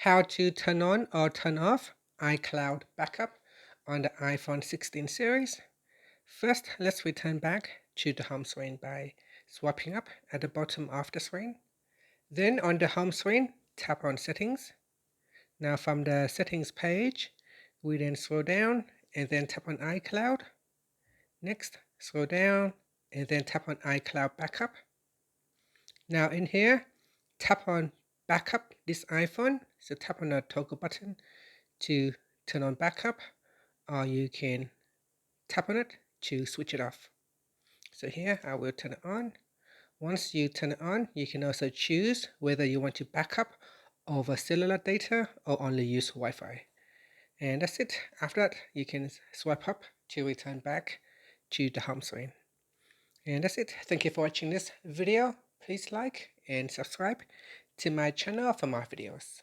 How to turn on or turn off iCloud backup on the iPhone 16 series. First, let's return back to the home screen by swiping up at the bottom of the screen. Then on the home screen, tap on Settings. Now from the Settings page, we then scroll down and then tap on iCloud. Next, scroll down and then tap on iCloud Backup. Now in here, tap on Backup this iPhone. So tap on the toggle button to turn on backup, or you can tap on it to switch it off. So here I will turn it on. Once you turn it on, you can also choose whether you want to backup over cellular data or only use Wi-Fi. And that's it. After that, you can swipe up to return back to the home screen. And that's it. Thank you for watching this video. Please like and subscribe to my channel for more videos.